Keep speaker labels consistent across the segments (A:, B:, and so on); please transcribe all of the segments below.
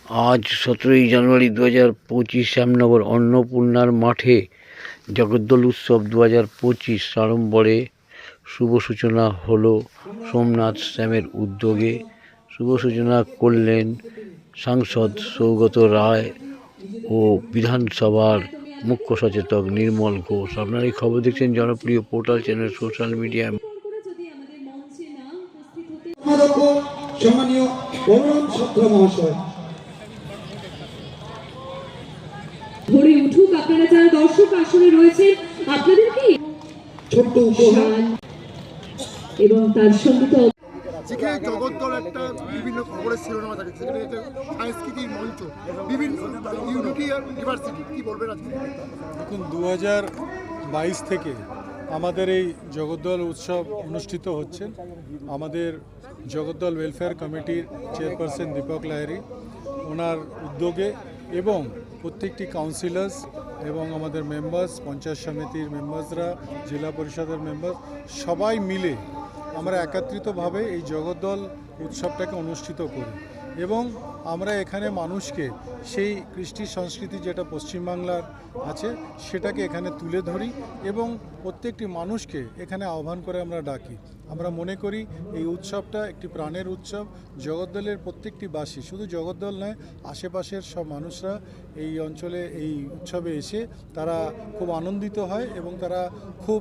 A: আজ 17ই জানুয়ারি 2025 শ্যামনগর অন্নপূর্ণার মাঠে জগদ্দল উৎসব 2025 সাড়ম্বরে শুভ সূচনা হলো সোমনাথ শ্যামের উদ্যোগে। শুভ সূচনা করলেন সাংসদ সৌগত রায় ও বিধানসভার মুখ্য সচেতক নির্মল ঘোষ। আপনারা এই খবর দেখছেন জনপ্রিয় পোর্টাল চ্যানেল সোশ্যাল মিডিয়া।
B: সম্মানীয় অরুণ ছত্র মহাশয়,
C: ভরে উঠুক আপনারা যারা দর্শক আসনে রয়েছেন, আপনাদের কি
B: ছোট্ট উপহার
C: এবং তার সঙ্গে তো
D: যেখানে জগদ্দল একটা বিভিন্ন খবরের শিরোনামা থাকে, সেখানে একটা সাংস্কৃতিক মঞ্চ, বিভিন্ন ইউনিটি আর ডিভার্সিটি, কি বলবেন আজকে?
E: দেখুন, 2022 থেকে আমাদের এই জগদ্দল উৎসব অনুষ্ঠিত হচ্ছে। আমাদের জগদ্দল ওয়েলফেয়ার কমিটির চেয়ারপারসন দীপক লাহিড়ী ওনার উদ্যোগে এবং প্রত্যেকটি কাউন্সিলার্স এবং আমাদের মেম্বার্স, পঞ্চায়েত সমিতির মেম্বার্সরা, জেলা পরিষদের মেম্বার সবাই মিলে আমরা একত্রিতভাবে এই জগদ্দল উৎসবটাকে অনুষ্ঠিত করি এবং আমরা এখানে মানুষকে সেই কৃষ্টি সংস্কৃতি যেটা পশ্চিমবাংলার আছে সেটাকে এখানে তুলে ধরি এবং প্রত্যেকটি মানুষকে এখানে আহ্বান করে আমরা ডাকি। আমরা মনে করি এই উৎসবটা একটি প্রাণের উৎসব। জগদ্দলের প্রত্যেকটি বাসী, শুধু জগদ্দল নয়, আশেপাশের সব মানুষরা এই অঞ্চলে এই উৎসবে এসে তারা খুব আনন্দিত হয় এবং তারা খুব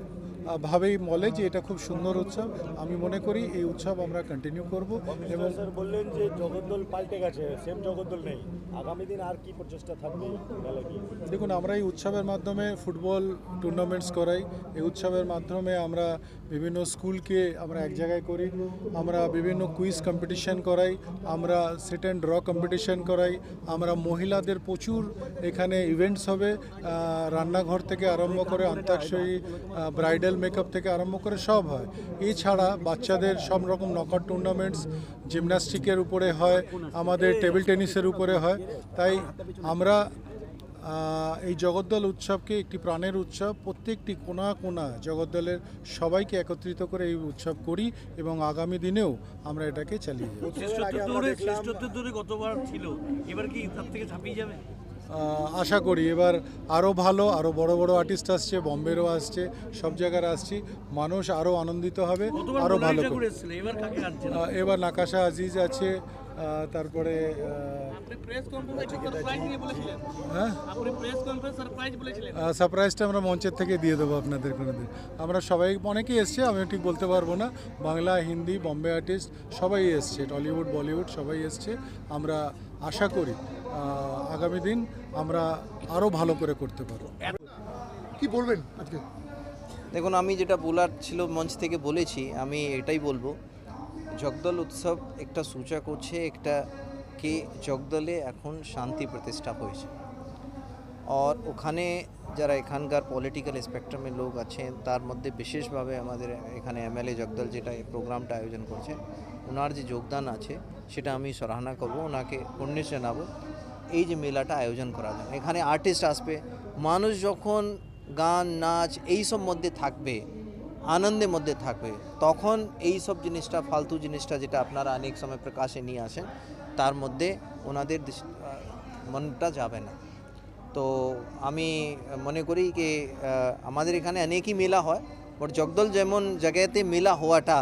E: ভাবেই বলে যে এটা খুব সুন্দর উৎসব। আমি মনে করি এই উৎসব আমরা কন্টিনিউ করব। এবং
F: স্যার বললেন যে জগদ্দল পাল্টে গেছে, সেম জগদ্দল নেই, আগামী দিন আর কি প্রচেষ্টা থাকবে?
E: দেখুন, আমরা এই উৎসবের মাধ্যমে ফুটবল টুর্নামেন্টস করাই, এই উৎসবের মাধ্যমে আমরা বিভিন্ন স্কুলকে আমরা এক জায়গায় করি, আমরা বিভিন্ন কুইজ কম্পিটিশন করাই, আমরা সেট অ্যান্ড ড্র কম্পিটিশন করাই, আমরা মহিলাদের প্রচুর এখানে ইভেন্টস হবে, রান্নাঘর থেকে আরম্ভ করে অন্তাক্ষরী, ব্রাইডাল মেকআপ থেকে আরম্ভ করে সব হয়। এছাড়া বাচ্চাদের সব রকম নকআউট টুর্নামেন্টস জিমন্যাস্টিকের উপরে হয়, আমাদের টেবিল টেনিসের উপরে হয়। তাই আমরা এই জগদ্দল উৎসবকে একটি প্রাণের উৎসব, প্রত্যেকটি কোণা কোণা জগদ্দলের সবাইকে একত্রিত করে এই উৎসব করি এবং আগামী দিনেও আমরা এটাকে চালিয়ে যাব।
G: গতবার ছিল, এবার কি তার থেকে ছাপিয়ে যাবে?
E: আশা করি এবার আরও ভালো, আরও বড় বড় আর্টিস্ট আসছে, বম্বেরও আসছে, সব জায়গার আসছি, মানুষ আরও আনন্দিত হবে, আরও ভালো। এবার নাকাশা আজিজ আছে, তারপরে সারপ্রাইজটা আমরা মঞ্চের থেকে দিয়ে দেবো আপনাদের কোনোদিন। আমরা সবাই, অনেকেই এসছে, আমি ঠিক বলতে পারবো না, বাংলা, হিন্দি, বম্বে আর্টিস্ট সবাই এসছে, টলিউড, বলিউড সবাই এসছে। আমরা আশা করি আগামী দিন আমরা আরও ভালো করে করতে পারবো।
D: কি বলবেন আজকে?
H: দেখুন, আমি যেটা বলার ছিল মঞ্চ থেকে বলেছি, আমি এটাই বলবো, জগদ্দল উৎসব একটা সূচক হচ্ছে একটা কি জগদ্দলে এখন শান্তি প্রতিষ্ঠা হয়েছে। আর ওখানে যারা এখানকার পলিটিক্যাল স্পেকট্রামের লোক আছেন, তার মধ্যে বিশেষভাবে আমাদের এখানে এমএলএ জগদ্দল যেটা এই প্রোগ্রামটা আয়োজন করছে, ওনার যে যোগদান আছে সেটা আমি সরাহনা করবো, ওনাকে কর্নিশ জানাবো। এই যে মেলাটা আয়োজন করা যায়, এখানে আর্টিস্ট আসবে, মানুষ যখন গান, নাচ এইসব মধ্যে থাকবে, আনন্দের মধ্যে থাকবে, তখন এই সব জিনিসটা, ফালতু জিনিসটা যেটা আপনারা অনেক সময় প্রকাশে নিয়ে আসেন, তার মধ্যে ওনাদের মনটা যাবে না। তো আমি মনে করি যে আমাদের এখানে অনেকই মেলা হয়, বাট জগদ্দল যেমন জায়গাতে মেলা হওয়াটা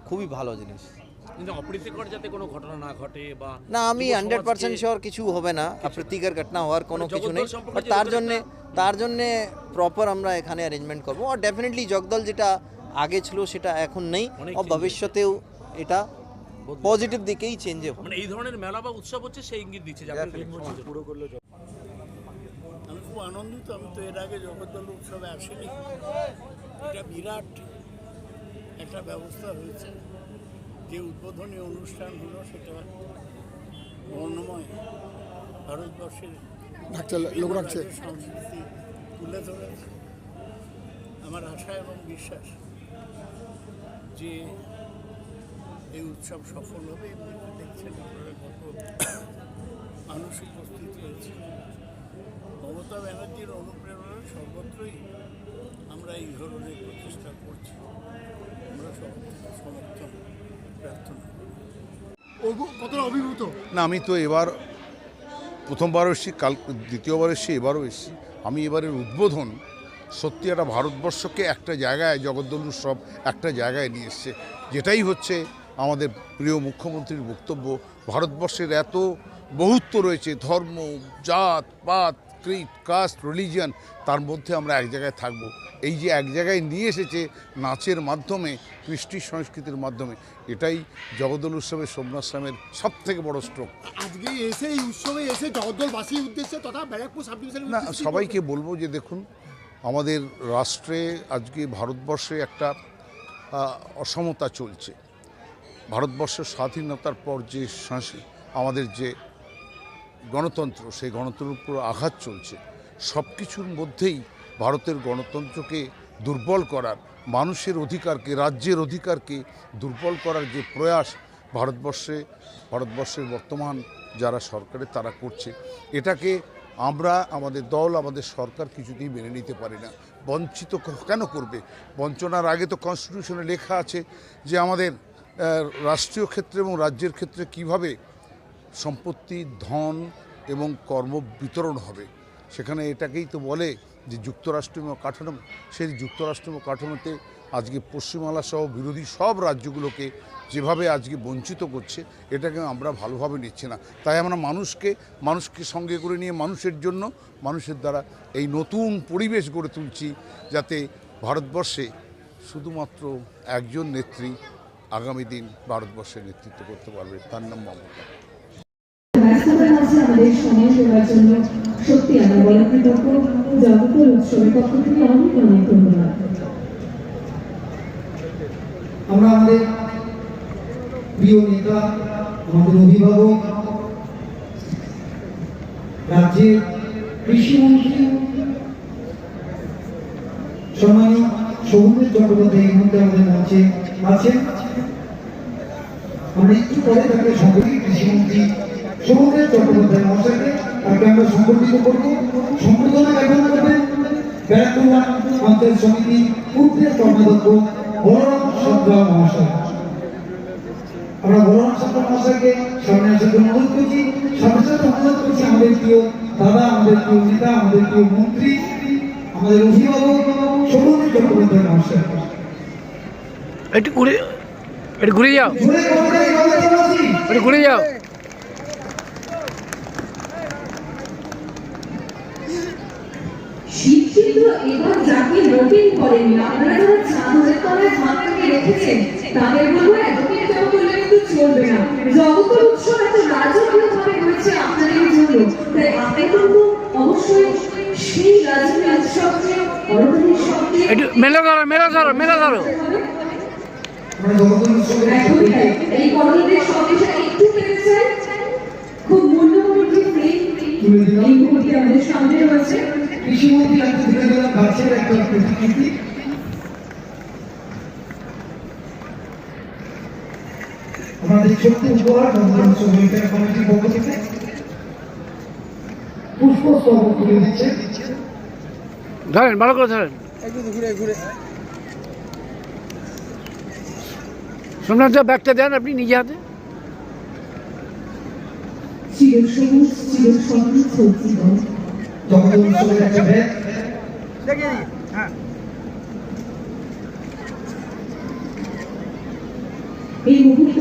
H: খুবই ভালো জিনিস।
G: কিন্তু অপ্রীতিকর যাতে কোনো ঘটনা না ঘটে বা
H: না, আমি 100% শিওর কিছু হবে না, অপ্রীতিকর ঘটনা হওয়ার কোনো কিছু নেই। বাট তার জন্যে প্রপার আমরা এখানে অ্যারেঞ্জমেন্ট করবো। আর ডেফিনেটলি জগদ্দল যেটা আগে ছিল সেটা এখন নেই, আর ভবিষ্যতেও এটা পজিটিভ দিকেই চেঞ্জ হবে।
G: মানে এই ধরনের মেলা বা উৎসব হচ্ছে সেই ইঙ্গিত দিচ্ছে যে পুরো করলে।
I: আমি খুব আনন্দিত। আমি তো এর আগে জগদ্দল উৎসবে আসিনি। এটা বিরাট একটা ব্যবস্থা হয়েছে, যে উদ্বোধনী অনুষ্ঠান হলো সেটা বর্ণময় ভারতবর্ষের সংস্কৃতি তুলে ধরেছে। আমার আশা এবং বিশ্বাস যে এই উৎসব সফল হবে। এমনিতে দেখছেন আপনারা কত মানুষ উপস্থিত হয়েছে। মমতা ব্যানার্জির অনুপ্রেরণায় সর্বত্রই আমরা এই ধরনের প্রচেষ্টা করছি। আমরা সমর্থন প্রার্থনা করি।
D: কতটা অভিভূত?
J: না, আমি তো এবার প্রথমবারও এসেছি, কাল দ্বিতীয়বার এসেছি, এবারও এসেছি। আমি এবারের উদ্বোধন সত্যি একটা ভারতবর্ষকে একটা জায়গায়, জগদ্দল উৎসব একটা জায়গায় নিয়ে এসছে, যেটাই হচ্ছে আমাদের প্রিয় মুখ্যমন্ত্রীর বক্তব্য। ভারতবর্ষের এত বহুত্ব রয়েছে, ধর্ম, জাত পাত, ক্রিড, কাস্ট, রিলিজিয়ান, তার মধ্যে আমরা এক জায়গায় থাকব। এই যে এক জায়গায় নিয়ে এসেছে নাচের মাধ্যমে, কৃষ্টি সংস্কৃতির মাধ্যমে, এটাই জগদ্দল উৎসবের সোমনাথ-শ্যামের সব থেকে বড় স্ট্রোক।
D: আজকে এসে এই উৎসবে এসে জগদ্দলবাসীর উদ্দেশ্যে তথা ব্যারাকপুর সাব ডিভিশনের
J: না,
D: উদ্দেশ্যে
J: সবাইকে বলবো যে দেখুন, আমাদের রাষ্ট্রে আজকে ভারতবর্ষে একটা অসমতা চলছে। ভারতবর্ষের স্বাধীনতার পর যে আমাদের যে গণতন্ত্র, সেই গণতন্ত্রের উপর আঘাত চলছে। সব কিছুর মধ্যেই ভারতের গণতন্ত্রকে দুর্বল করার, মানুষের অধিকারকে, রাজ্যের অধিকারকে দুর্বল করার যে প্রয়াস ভারতবর্ষের বর্তমান যারা সরকারে তারা করছে, এটাকে আমরা, আমাদের দল, আমাদের সরকার কিছুতেই মেনে নিতে পারি না। বঞ্চিত কেন করবে? বঞ্চনার আগে তো কনস্টিটিউশনে লেখা আছে যে আমাদের রাষ্ট্রীয় ক্ষেত্রে এবং রাজ্যের ক্ষেত্রে কিভাবে সম্পত্তি, ধন এবং কর্ম বিতরণ হবে। সেখানে এটাকেই তো বলে যে যুক্তরাষ্ট্রীয় কাঠামো। সেই যুক্তরাষ্ট্রীয় কাঠামোতে আজকে পশ্চিমবাংলা সহ বিরোধী সব রাজ্যগুলোকে যেভাবে আজকে বঞ্চিত করছে, এটাকে আমরা ভালোভাবে নিচ্ছি না। তাই আমরা মানুষকে সঙ্গে করে নিয়ে মানুষের জন্য, মানুষের দ্বারা এই নতুন পরিবেশ গড়ে তুলছি, যাতে ভারতবর্ষে শুধুমাত্র একজন নেত্রী আগামী দিন ভারতবর্ষের নেতৃত্ব করতে পারবে, তার নাম মমতা।
C: ব্যস্ততার মাঝে আমাদের সময় দেওয়ার জন্য সত্যি আমরা বলা কৃতজ্ঞ। জগদ্দল উৎসবের পক্ষ থেকে অনেক অনেক ধন্যবাদ।
B: আমরা আমাদের প্রিয় নেতা, আমাদের অভিভাবক, রাজ্যের কৃষিমন্ত্রী সম্মানীয় সৌমেন চট্টোপাধ্যায় এই মুহূর্তে আমাদের মঞ্চে আছেন। আমরা একটু পরে তাকে সম্পর্কে কৃষিমন্ত্রী সৌমেন চট্টোপাধ্যায় মহাশয়কে তাকে আমরা সংবর্ধিত করব। সম্বর্ধনা জ্ঞাপন করবেন ব্যারাকপুর পঞ্চায়েত সমিতি পূর্বের কর্মাধ্যক্ষ বলরাম সাঁতরা মহাশয়। আমরা বলরাম সাঁতরা মহাশয়কে সামনে আসার জন্য অনুরোধ করছি। সাথে সাথে অনুরোধ করছি আমাদের প্রিয় দাদা, আমাদের প্রিয় নেতা, আমাদের প্রিয় মন্ত্রী, আমাদের অভিভাবক সৌমেন চট্টোপাধ্যায় মহাশয়।
A: একটু ঘুরে যাও, একটু ঘুরে যাও।
C: শিক্ষিত এবং যাকে নোটিং করেন, আপনারা যারা ছাদের তলায় হাতটাকে রেখেছেন তাদের বলবো এতদিন কেউ করলে কিন্তু চলবে না। জগদ্দল উৎসব এত রাজকীয়ভাবে হয়েছে আপনাদের জন্য, তাই আপনি কিন্তু অবশ্যই সেই রাজকীয় উৎসবকে অরোধনের সঙ্গে
A: একটু মেলা ধরো।
C: এই করণীদের সঙ্গে একটু পেতে চাই। খুব মূল্যবান একটি ফ্রেম এই মুহূর্তে আমাদের সামনে রয়েছে।
B: কৃষিমন্ত্রী আজকে ধীরে ধীরে গাছের একটা প্রতিকৃতি। আমাদের ছোট্ট উপহার কমিটির পক্ষ থেকে পুষ্পস্তবক তুলে দিচ্ছে।
A: ধরেন, ভালো করে ধরেন। সোমনাথ ব্যাগটা দেন আপনি নিজে হাতে।
C: চিরসবুজ চিরসবুজ সজ্জিত
B: জগদ্দল উৎসবের একটা ব্যাগ।
C: এই মুহূর্তে